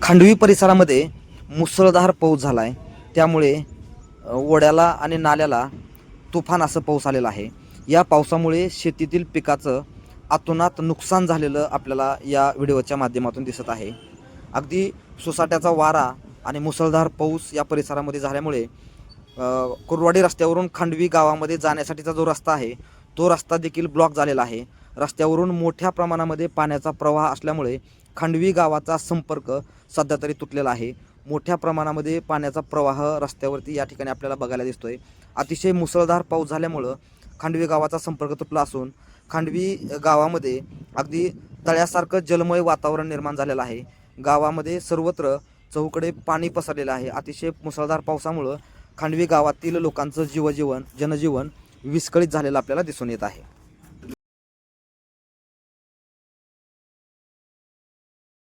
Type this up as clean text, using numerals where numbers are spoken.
खांडवी परिसरामध्ये मुसळधार पाऊस झाला आहे. त्यामुळे ओढ्याला आणि नाल्याला तुफान असं पाऊस आलेला आहे. या पावसामुळे शेतीतील पिकाचं अतोनात नुकसान झालेलं आपल्याला या व्हिडिओच्या माध्यमातून दिसत आहे. अगदी सोसाट्याचा वारा आणि मुसळधार पाऊस या परिसरामध्ये झाल्यामुळे कुर्डवाडी रस्त्यावरून खांडवी गावामध्ये जाण्यासाठीचा जो रस्ता आहे तो रस्ता देखील ब्लॉक झालेला आहे. रस्त्यावरून मोठ्या प्रमाणामध्ये पाण्याचा प्रवाह असल्यामुळे खांडवी गावाचा संपर्क सध्या तरी तुटलेला आहे. मोठ्या प्रमाणामध्ये पाण्याचा प्रवाह रस्त्यावरती या ठिकाणी आपल्याला बघायला दिसतोय. अतिशय मुसळधार पाऊस झाल्यामुळं खांडवी गावाचा संपर्क तुटला असून खांडवी गावामध्ये अगदी तळ्यासारखं जलमय वातावरण निर्माण झालेलं आहे. गावामध्ये सर्वत्र चहूकडे पाणी पसरलेलं आहे. अतिशय मुसळधार पावसामुळं खांडवी गावातील लोकांचं जनजीवन विस्कळीत झालेलं आपल्याला दिसून येत आहे.